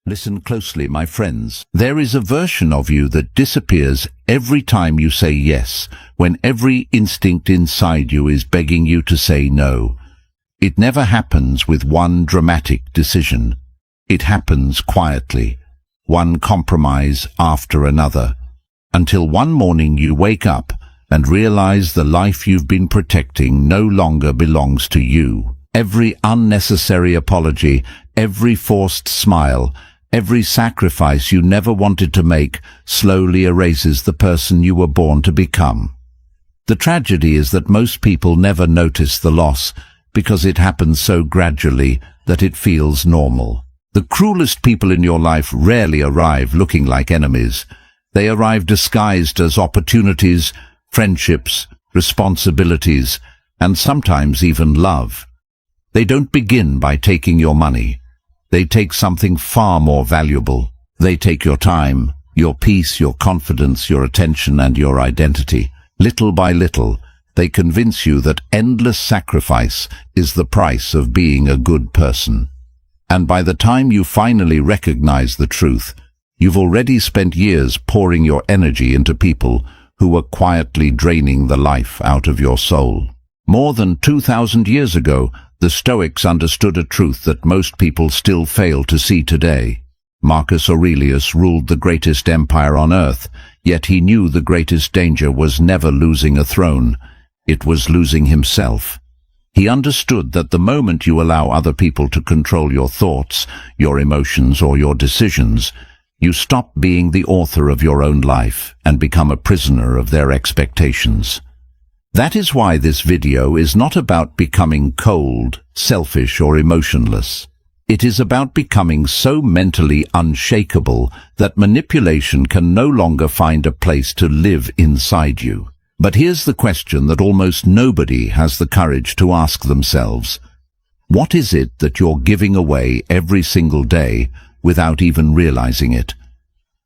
Listen closely, my friends. There is a version of you that disappears every time you say yes, when every instinct inside you is begging you to say no. It never happens with one dramatic decision. It happens quietly, one compromise after another, until one morning you wake up and realize the life you've been protecting no longer belongs to you. Every unnecessary apology, every forced smile, every sacrifice you never wanted to make slowly erases the person you were born to become. The tragedy is that most people never notice the loss because it happens so gradually that it feels normal. The cruelest people in your life rarely arrive looking like enemies. They arrive disguised as opportunities, friendships, responsibilities, and sometimes even love. They don't begin by taking your money. They take something far more valuable. They take your time, your peace, your confidence, your attention, and your identity. Little by little, they convince you that endless sacrifice is the price of being a good person. And by the time you finally recognize the truth, you've already spent years pouring your energy into people who were quietly draining the life out of your soul. More than 2,000 years ago, the Stoics understood a truth that most people still fail to see today. Marcus Aurelius ruled the greatest empire on earth, yet he knew the greatest danger was never losing a throne. It was losing himself. He understood that the moment you allow other people to control your thoughts, your emotions, or your decisions, you stop being the author of your own life and become a prisoner of their expectations. That is why this video is not about becoming cold, selfish, or emotionless. It is about becoming so mentally unshakable that manipulation can no longer find a place to live inside you. But here's the question that almost nobody has the courage to ask themselves. What is it that you're giving away every single day without even realizing it?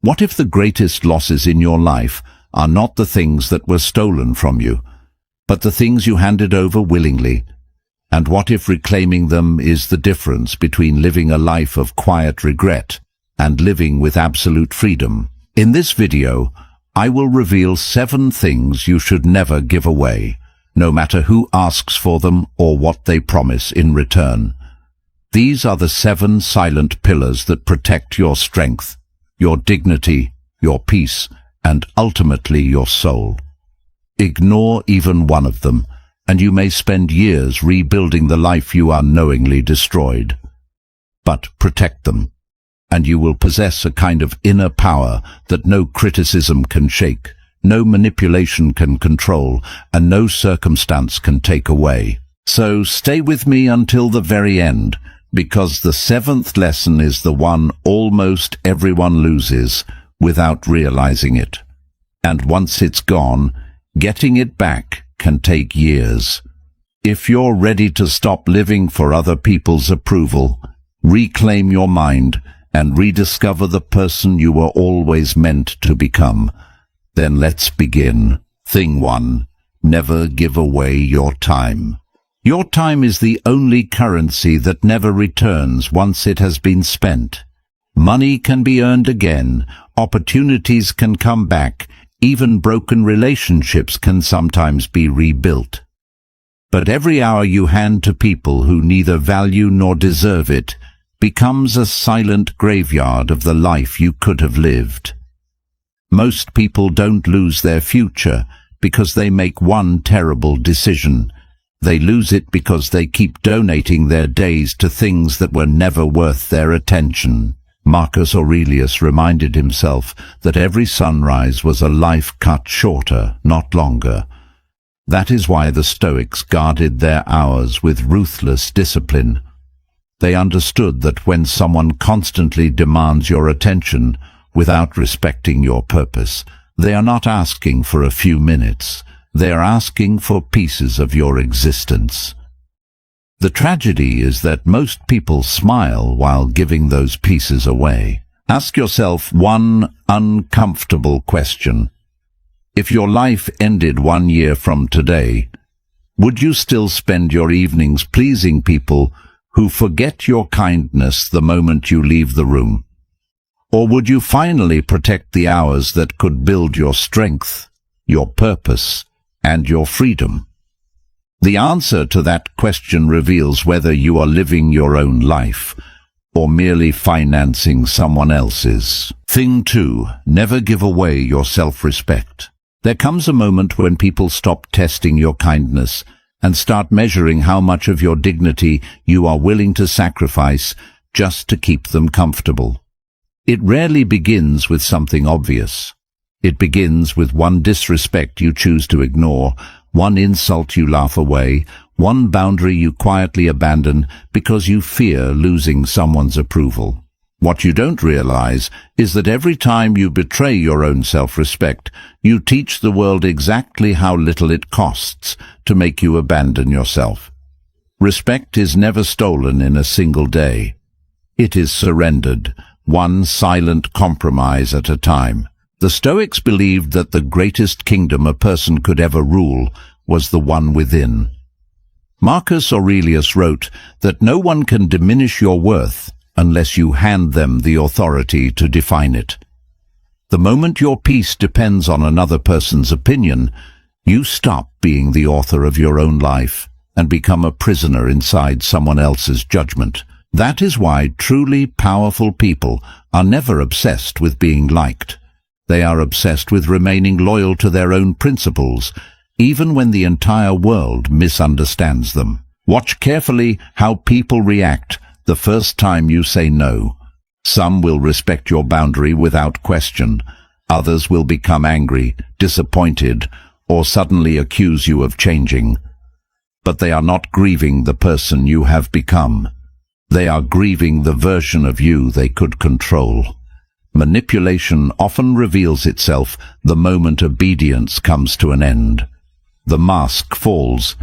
What if the greatest losses in your life are not the things that were stolen from you, but the things you handed over willingly? And what if reclaiming them is the difference between living a life of quiet regret and living with absolute freedom? In this video, I will reveal 7 things you should never give away, no matter who asks for them or what they promise in return. These are the 7 silent pillars that protect your strength, your dignity, your peace, and ultimately your soul. Ignore even one of them, and you may spend years rebuilding the life you unknowingly destroyed. But protect them, and you will possess a kind of inner power that no criticism can shake, no manipulation can control, and no circumstance can take away. So stay with me until the very end, because the 7th lesson is the one almost everyone loses without realizing it. And once it's gone, getting it back can take years. If you're ready to stop living for other people's approval, reclaim your mind, and rediscover the person you were always meant to become, then let's begin. Thing 1. Never give away your time. Your time is the only currency that never returns once it has been spent. Money can be earned again, opportunities can come back, even broken relationships can sometimes be rebuilt. But every hour you hand to people who neither value nor deserve it becomes a silent graveyard of the life you could have lived. Most people don't lose their future because they make one terrible decision. They lose it because they keep donating their days to things that were never worth their attention. Marcus Aurelius reminded himself that every sunrise was a life cut shorter, not longer. That is why the Stoics guarded their hours with ruthless discipline. They understood that when someone constantly demands your attention without respecting your purpose, they are not asking for a few minutes. They are asking for pieces of your existence. The tragedy is that most people smile while giving those pieces away. Ask yourself one uncomfortable question. If your life ended 1 year from today, would you still spend your evenings pleasing people who forget your kindness the moment you leave the room? Or would you finally protect the hours that could build your strength, your purpose, and your freedom? The answer to that question reveals whether you are living your own life or merely financing someone else's. Thing 2, never give away your self-respect. There comes a moment when people stop testing your kindness and start measuring how much of your dignity you are willing to sacrifice just to keep them comfortable. It rarely begins with something obvious. It begins with one disrespect you choose to ignore, one insult you laugh away, one boundary you quietly abandon because you fear losing someone's approval. What you don't realize is that every time you betray your own self-respect, you teach the world exactly how little it costs to make you abandon yourself. Respect is never stolen in a single day. It is surrendered, one silent compromise at a time. The Stoics believed that the greatest kingdom a person could ever rule was the one within. Marcus Aurelius wrote that no one can diminish your worth unless you hand them the authority to define it. The moment your peace depends on another person's opinion, you stop being the author of your own life and become a prisoner inside someone else's judgment. That is why truly powerful people are never obsessed with being liked. They are obsessed with remaining loyal to their own principles, even when the entire world misunderstands them. Watch carefully how people react the first time you say no. Some will respect your boundary without question. Others will become angry, disappointed, or suddenly accuse you of changing. But they are not grieving the person you have become. They are grieving the version of you they could control. Manipulation often reveals itself the moment obedience comes to an end. The mask falls,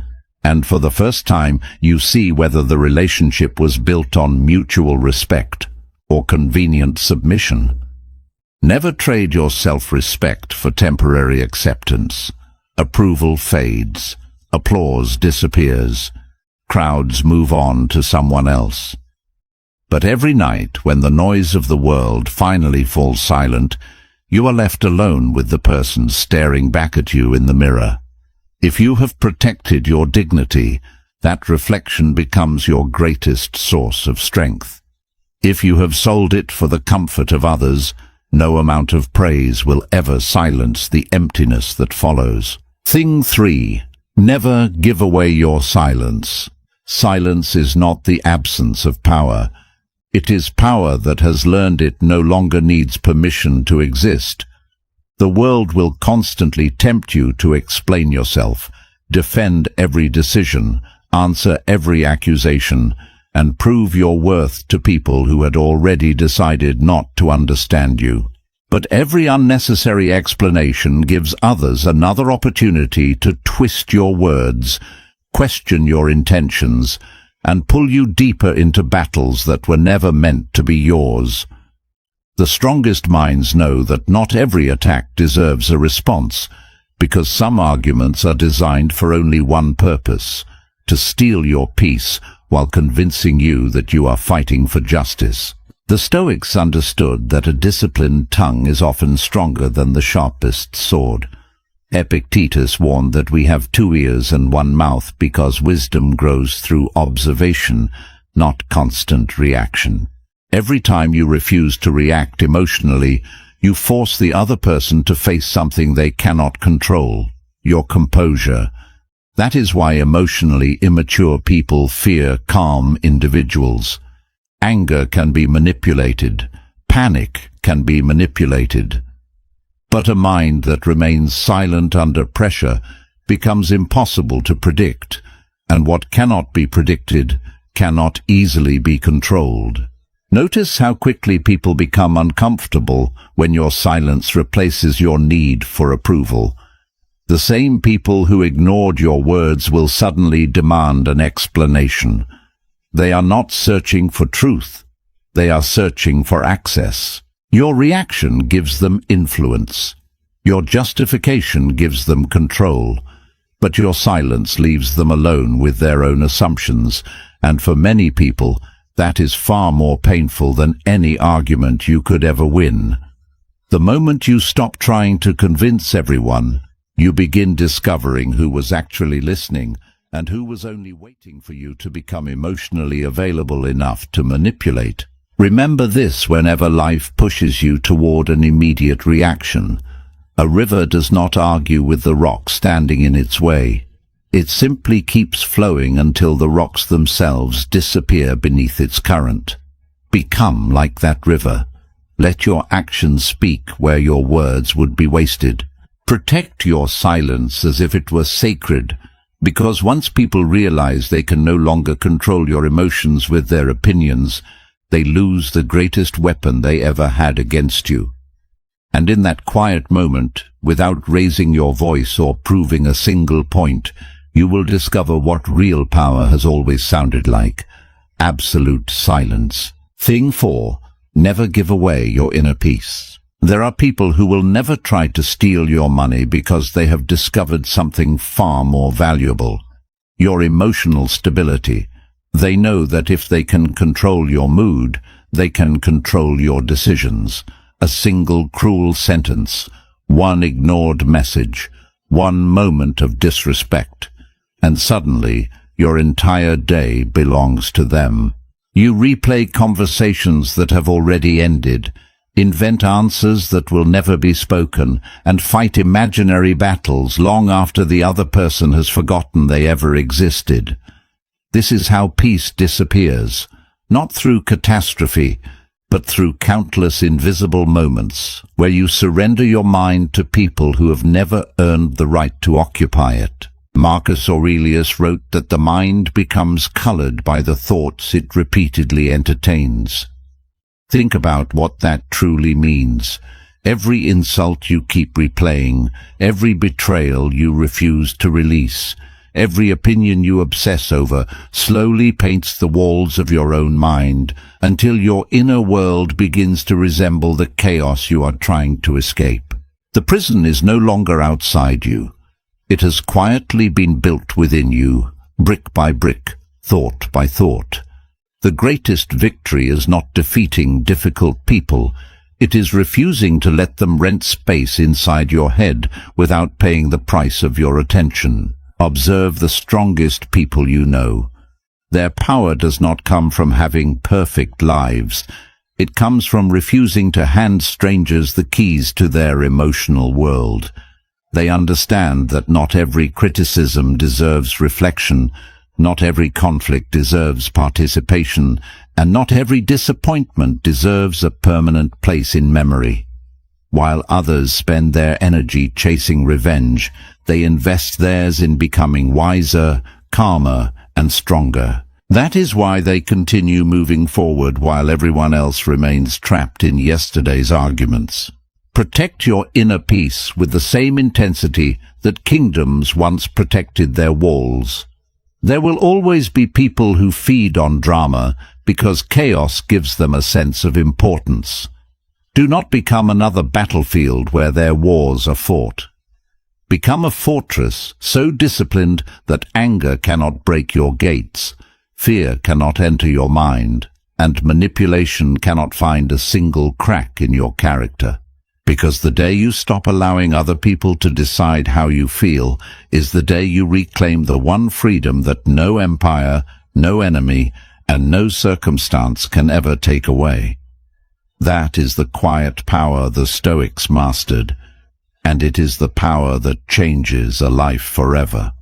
and for the first time you see whether the relationship was built on mutual respect or convenient submission. Never trade your self-respect for temporary acceptance. Approval fades. Applause disappears. Crowds move on to someone else. But every night, when the noise of the world finally falls silent, you are left alone with the person staring back at you in the mirror. If you have protected your dignity, that reflection becomes your greatest source of strength. If you have sold it for the comfort of others, no amount of praise will ever silence the emptiness that follows. Thing 3. Never give away your silence. Silence is not the absence of power. It is power that has learned it no longer needs permission to exist. The world will constantly tempt you to explain yourself, defend every decision, answer every accusation, and prove your worth to people who had already decided not to understand you. But every unnecessary explanation gives others another opportunity to twist your words, question your intentions, and pull you deeper into battles that were never meant to be yours. The strongest minds know that not every attack deserves a response, because some arguments are designed for only one purpose: to steal your peace while convincing you that you are fighting for justice. The Stoics understood that a disciplined tongue is often stronger than the sharpest sword. Epictetus warned that we have 2 ears and 1 mouth because wisdom grows through observation, not constant reaction. Every time you refuse to react emotionally, you force the other person to face something they cannot control: your composure. That is why emotionally immature people fear calm individuals. Anger can be manipulated. Panic can be manipulated. But a mind that remains silent under pressure becomes impossible to predict, and what cannot be predicted cannot easily be controlled. Notice how quickly people become uncomfortable when your silence replaces your need for approval. The same people who ignored your words will suddenly demand an explanation. They are not searching for truth. They are searching for access. Your reaction gives them influence. Your justification gives them control. But your silence leaves them alone with their own assumptions, and for many people, That is far more painful than any argument you could ever win. The moment you stop trying to convince everyone, you begin discovering who was actually listening and who was only waiting for you to become emotionally available enough to manipulate. Remember this whenever life pushes you toward an immediate reaction. A river does not argue with the rock standing in its way. It simply keeps flowing until the rocks themselves disappear beneath its current. Become like that river. Let your actions speak where your words would be wasted. Protect your silence as if it were sacred, because once people realize they can no longer control your emotions with their opinions, they lose the greatest weapon they ever had against you. And in that quiet moment, without raising your voice or proving a single point, you will discover what real power has always sounded like: absolute silence. Thing 4. Never give away your inner peace. There are people who will never try to steal your money because they have discovered something far more valuable: your emotional stability. They know that if they can control your mood, they can control your decisions. A single cruel sentence, one ignored message, one moment of disrespect, and suddenly your entire day belongs to them. You replay conversations that have already ended, invent answers that will never be spoken, and fight imaginary battles long after the other person has forgotten they ever existed. This is how peace disappears, not through catastrophe, but through countless invisible moments where you surrender your mind to people who have never earned the right to occupy it. Marcus Aurelius wrote that the mind becomes colored by the thoughts it repeatedly entertains. Think about what that truly means. Every insult you keep replaying, every betrayal you refuse to release, every opinion you obsess over slowly paints the walls of your own mind until your inner world begins to resemble the chaos you are trying to escape. The prison is no longer outside you. It has quietly been built within you, brick by brick, thought by thought. The greatest victory is not defeating difficult people. It is refusing to let them rent space inside your head without paying the price of your attention. Observe the strongest people you know. Their power does not come from having perfect lives. It comes from refusing to hand strangers the keys to their emotional world. They understand that not every criticism deserves reflection, not every conflict deserves participation, and not every disappointment deserves a permanent place in memory. While others spend their energy chasing revenge, they invest theirs in becoming wiser, calmer, and stronger. That is why they continue moving forward while everyone else remains trapped in yesterday's arguments. Protect your inner peace with the same intensity that kingdoms once protected their walls. There will always be people who feed on drama because chaos gives them a sense of importance. Do not become another battlefield where their wars are fought. Become a fortress so disciplined that anger cannot break your gates, fear cannot enter your mind, and manipulation cannot find a single crack in your character. Because the day you stop allowing other people to decide how you feel is the day you reclaim the one freedom that no empire, no enemy, and no circumstance can ever take away. That is the quiet power the Stoics mastered, and it is the power that changes a life forever.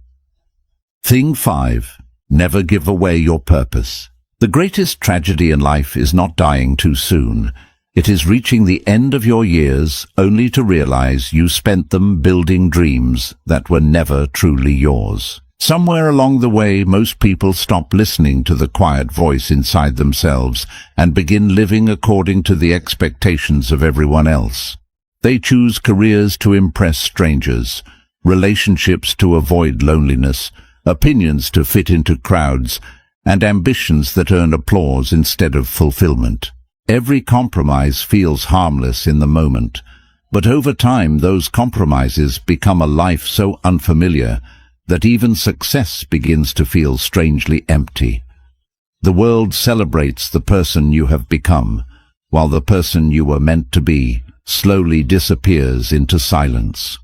Thing 5. Never give away your purpose. The greatest tragedy in life is not dying too soon. It is reaching the end of your years only to realize you spent them building dreams that were never truly yours. Somewhere along the way, most people stop listening to the quiet voice inside themselves and begin living according to the expectations of everyone else. They choose careers to impress strangers, relationships to avoid loneliness, opinions to fit into crowds, and ambitions that earn applause instead of fulfillment. Every compromise feels harmless in the moment, but over time those compromises become a life so unfamiliar that even success begins to feel strangely empty. The world celebrates the person you have become, while the person you were meant to be slowly disappears into silence.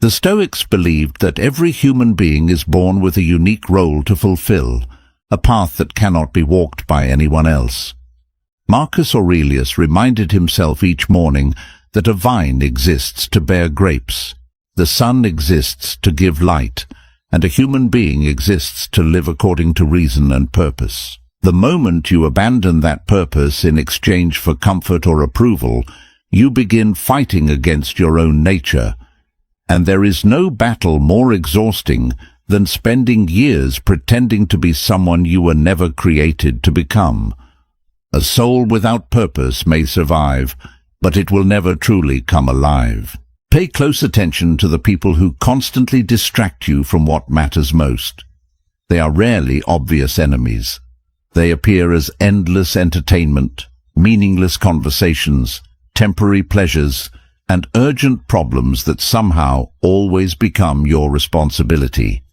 The Stoics believed that every human being is born with a unique role to fulfill, a path that cannot be walked by anyone else. Marcus Aurelius reminded himself each morning that a vine exists to bear grapes, the sun exists to give light, and a human being exists to live according to reason and purpose. The moment you abandon that purpose in exchange for comfort or approval, you begin fighting against your own nature, and there is no battle more exhausting than spending years pretending to be someone you were never created to become. A soul without purpose may survive, but it will never truly come alive. Pay close attention to the people who constantly distract you from what matters most. They are rarely obvious enemies. They appear as endless entertainment, meaningless conversations, temporary pleasures, and urgent problems that somehow always become your responsibility.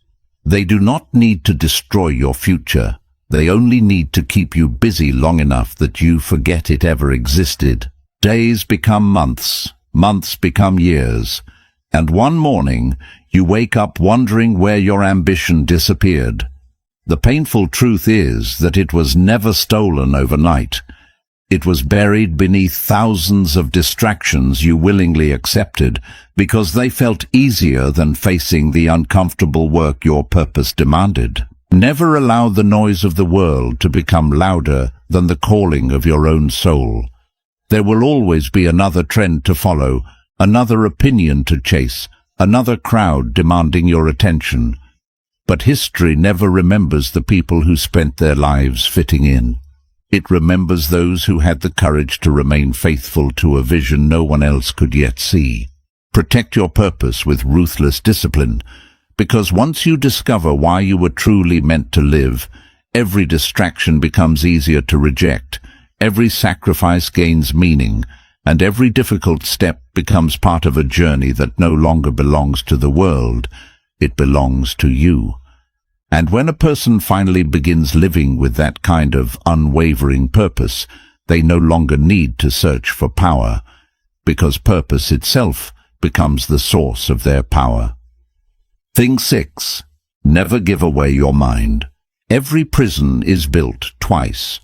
They do not need to destroy your future. They only need to keep you busy long enough that you forget it ever existed. Days become months, months become years, and one morning you wake up wondering where your ambition disappeared. The painful truth is that it was never stolen overnight. It was buried beneath thousands of distractions you willingly accepted because they felt easier than facing the uncomfortable work your purpose demanded. Never allow the noise of the world to become louder than the calling of your own soul. There will always be another trend to follow, another opinion to chase, another crowd demanding your attention. But history never remembers the people who spent their lives fitting in. It remembers those who had the courage to remain faithful to a vision no one else could yet see. Protect your purpose with ruthless discipline, because once you discover why you were truly meant to live, every distraction becomes easier to reject, every sacrifice gains meaning, and every difficult step becomes part of a journey that no longer belongs to the world, it belongs to you. And when a person finally begins living with that kind of unwavering purpose, they no longer need to search for power, because purpose itself becomes the source of their power. Thing 6. Never give away your mind. Every prison is built twice.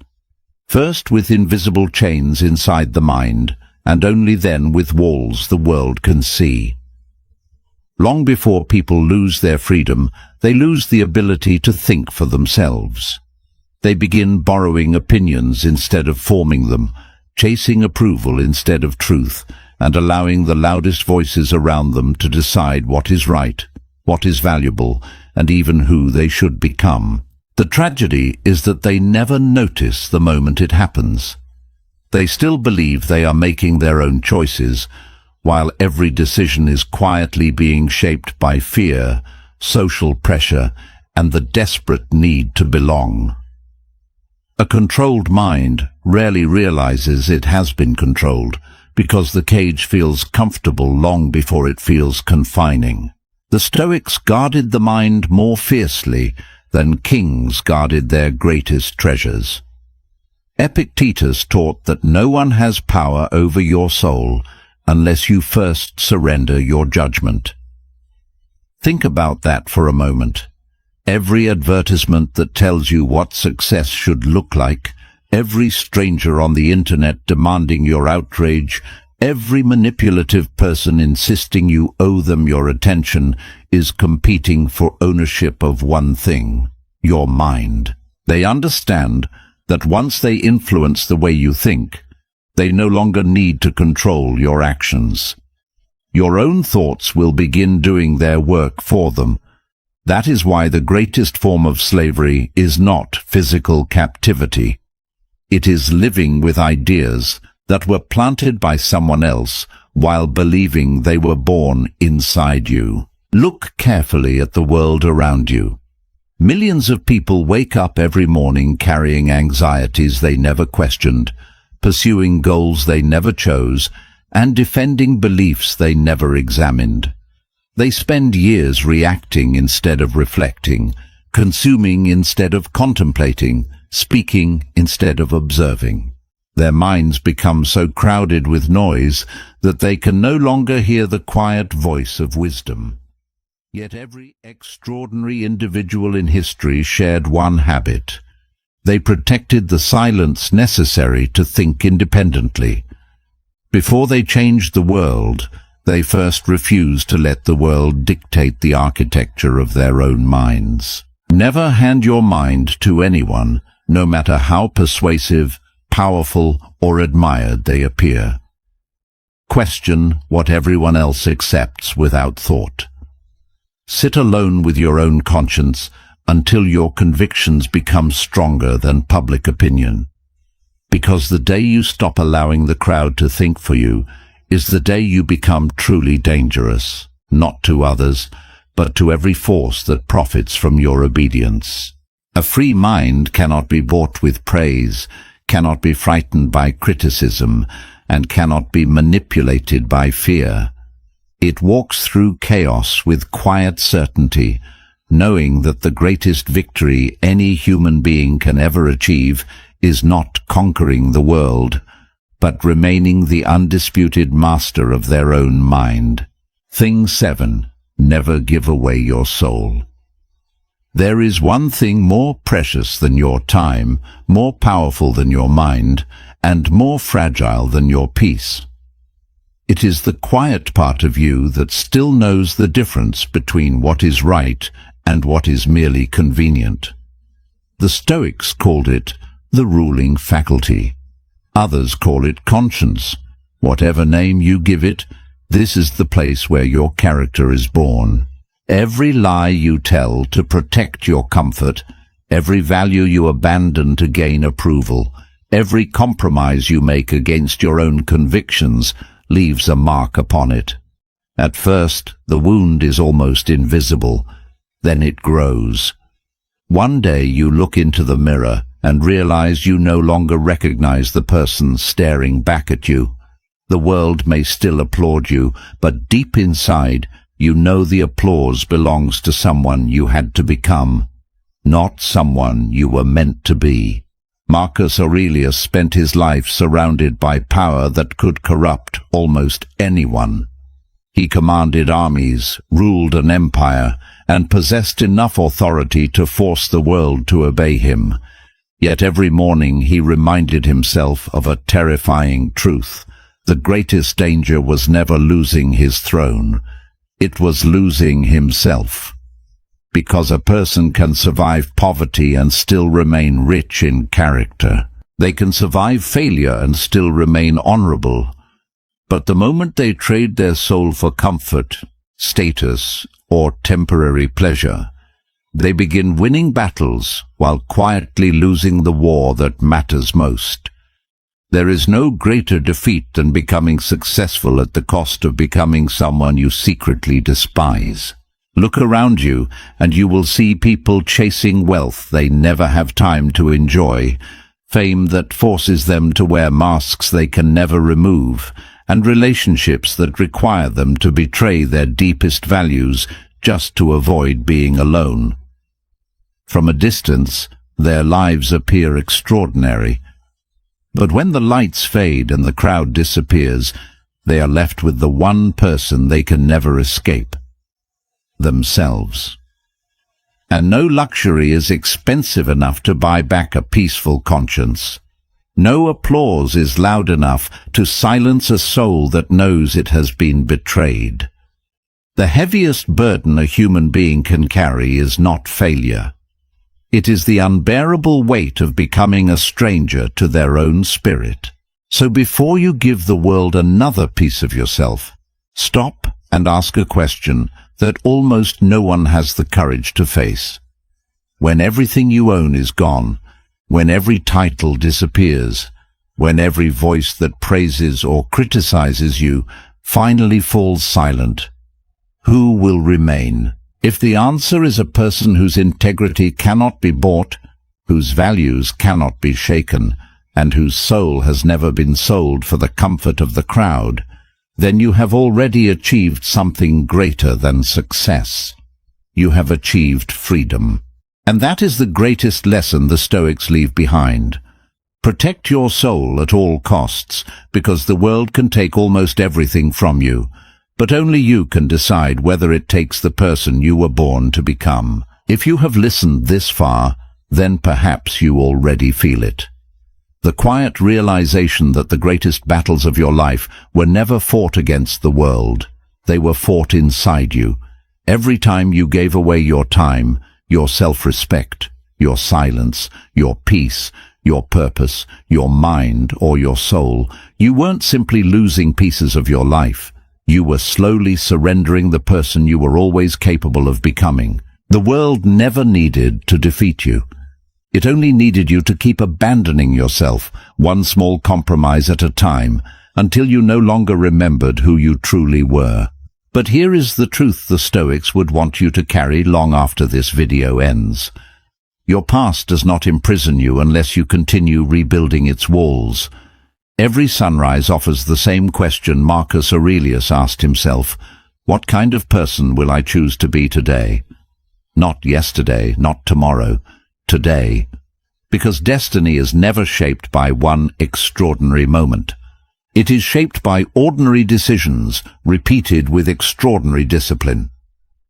First with invisible chains inside the mind, and only then with walls the world can see. Long before people lose their freedom, they lose the ability to think for themselves. They begin borrowing opinions instead of forming them, chasing approval instead of truth, and allowing the loudest voices around them to decide what is right, what is valuable, and even who they should become. The tragedy is that they never notice the moment it happens. They still believe they are making their own choices, while every decision is quietly being shaped by fear, social pressure, and the desperate need to belong. A controlled mind rarely realizes it has been controlled, because the cage feels comfortable long before it feels confining. The Stoics guarded the mind more fiercely than kings guarded their greatest treasures. Epictetus taught that no one has power over your soul unless you first surrender your judgment. Think about that for a moment. Every advertisement that tells you what success should look like, every stranger on the internet demanding your outrage, every manipulative person insisting you owe them your attention is competing for ownership of one thing, your mind. They understand that once they influence the way you think, they no longer need to control your actions. Your own thoughts will begin doing their work for them. That is why the greatest form of slavery is not physical captivity. It is living with ideas that were planted by someone else while believing they were born inside you. Look carefully at the world around you. Millions of people wake up every morning carrying anxieties they never questioned, pursuing goals they never chose, and defending beliefs they never examined. They spend years reacting instead of reflecting, consuming instead of contemplating, speaking instead of observing. Their minds become so crowded with noise that they can no longer hear the quiet voice of wisdom. Yet every extraordinary individual in history shared one habit. They protected the silence necessary to think independently. Before they changed the world, they first refused to let the world dictate the architecture of their own minds. Never hand your mind to anyone, no matter how persuasive, powerful, or admired they appear. Question what everyone else accepts without thought. Sit alone with your own conscience until your convictions become stronger than public opinion. Because the day you stop allowing the crowd to think for you is the day you become truly dangerous, not to others, but to every force that profits from your obedience. A free mind cannot be bought with praise, cannot be frightened by criticism, and cannot be manipulated by fear. It walks through chaos with quiet certainty, knowing that the greatest victory any human being can ever achieve is not conquering the world, but remaining the undisputed master of their own mind. Thing 7. Never give away your soul. There is one thing more precious than your time, more powerful than your mind, and more fragile than your peace. It is the quiet part of you that still knows the difference between what is right and what is merely convenient. The Stoics called it the ruling faculty. Others call it conscience. Whatever name you give it, this is the place where your character is born. Every lie you tell to protect your comfort, every value you abandon to gain approval, every compromise you make against your own convictions leaves a mark upon it. At first, the wound is almost invisible. Then it grows. One day you look into the mirror and realize you no longer recognize the person staring back at you. The world may still applaud you, but deep inside, you know the applause belongs to someone you had to become, not someone you were meant to be. Marcus Aurelius spent his life surrounded by power that could corrupt almost anyone. He commanded armies, ruled an empire, and possessed enough authority to force the world to obey him. Yet every morning he reminded himself of a terrifying truth. The greatest danger was never losing his throne. It was losing himself. Because a person can survive poverty and still remain rich in character. They can survive failure and still remain honorable. But the moment they trade their soul for comfort, status, or temporary pleasure, they begin winning battles while quietly losing the war that matters most. There is no greater defeat than becoming successful at the cost of becoming someone you secretly despise. Look around you, and you will see people chasing wealth they never have time to enjoy, fame that forces them to wear masks they can never remove, and relationships that require them to betray their deepest values just to avoid being alone. From a distance, their lives appear extraordinary. But when the lights fade and the crowd disappears, they are left with the one person they can never escape: themselves. And no luxury is expensive enough to buy back a peaceful conscience. No applause is loud enough to silence a soul that knows it has been betrayed. The heaviest burden a human being can carry is not failure. It is the unbearable weight of becoming a stranger to their own spirit. So before you give the world another piece of yourself, stop and ask a question that almost no one has the courage to face. When everything you own is gone, when every title disappears, when every voice that praises or criticizes you finally falls silent, who will remain? If the answer is a person whose integrity cannot be bought, whose values cannot be shaken, and whose soul has never been sold for the comfort of the crowd, then you have already achieved something greater than success. You have achieved freedom. And that is the greatest lesson the Stoics leave behind. Protect your soul at all costs, because the world can take almost everything from you, but only you can decide whether it takes the person you were born to become. If you have listened this far, then perhaps you already feel it. The quiet realization that the greatest battles of your life were never fought against the world. They were fought inside you. Every time you gave away your time, your self-respect, your silence, your peace, your purpose, your mind, or your soul, you weren't simply losing pieces of your life. You were slowly surrendering the person you were always capable of becoming. The world never needed to defeat you. It only needed you to keep abandoning yourself, one small compromise at a time, until you no longer remembered who you truly were. But here is the truth the Stoics would want you to carry long after this video ends. Your past does not imprison you unless you continue rebuilding its walls. Every sunrise offers the same question Marcus Aurelius asked himself: what kind of person will I choose to be today? Not yesterday, not tomorrow, today. Because destiny is never shaped by one extraordinary moment. It is shaped by ordinary decisions, repeated with extraordinary discipline.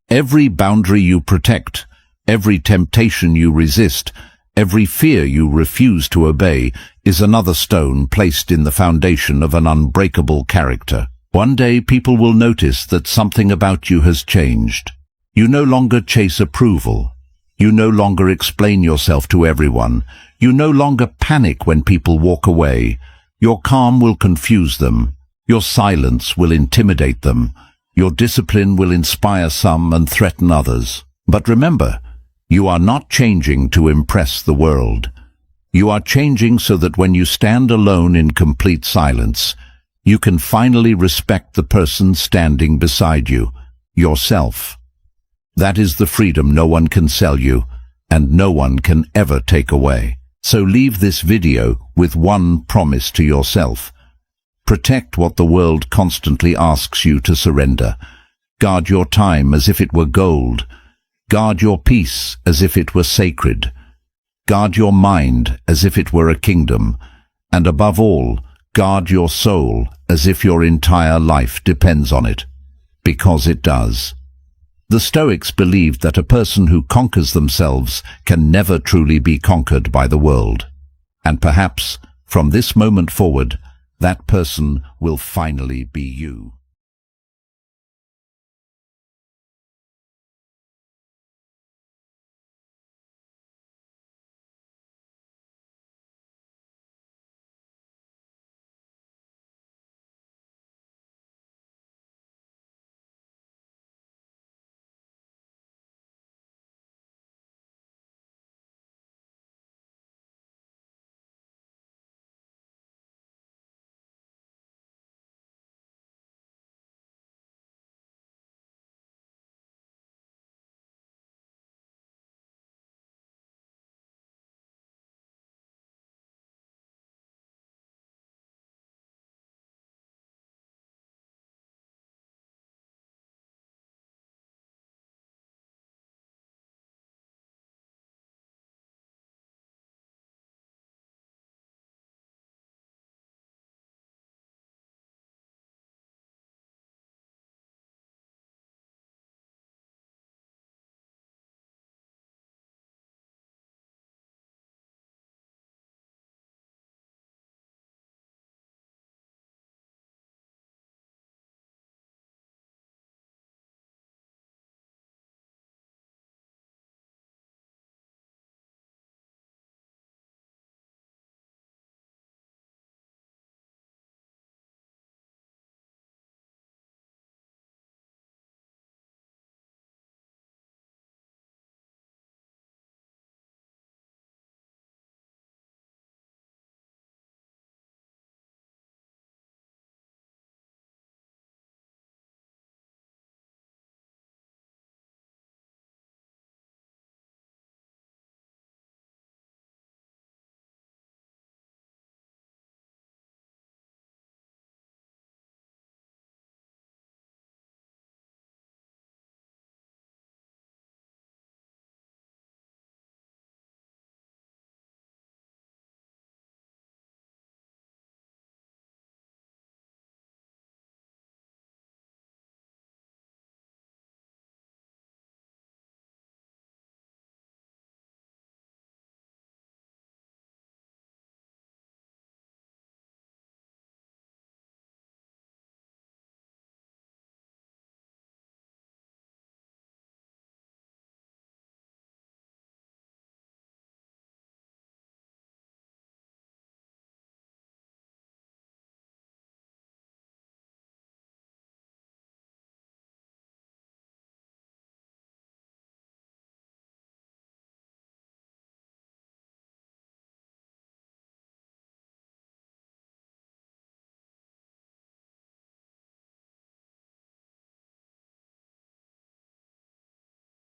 Every boundary you protect, every temptation you resist, every fear you refuse to obey, is another stone placed in the foundation of an unbreakable character. One day people will notice that something about you has changed. You no longer chase approval. You no longer explain yourself to everyone. You no longer panic when people walk away. Your calm will confuse them. Your silence will intimidate them. Your discipline will inspire some and threaten others. But remember, you are not changing to impress the world. You are changing so that when you stand alone in complete silence, you can finally respect the person standing beside you, yourself. That is the freedom no one can sell you, and no one can ever take away. So leave this video with one promise to yourself. Protect what the world constantly asks you to surrender. Guard your time as if it were gold. Guard your peace as if it were sacred. Guard your mind as if it were a kingdom. And above all, guard your soul as if your entire life depends on it. Because it does. The Stoics believed that a person who conquers themselves can never truly be conquered by the world. And perhaps, from this moment forward, that person will finally be you.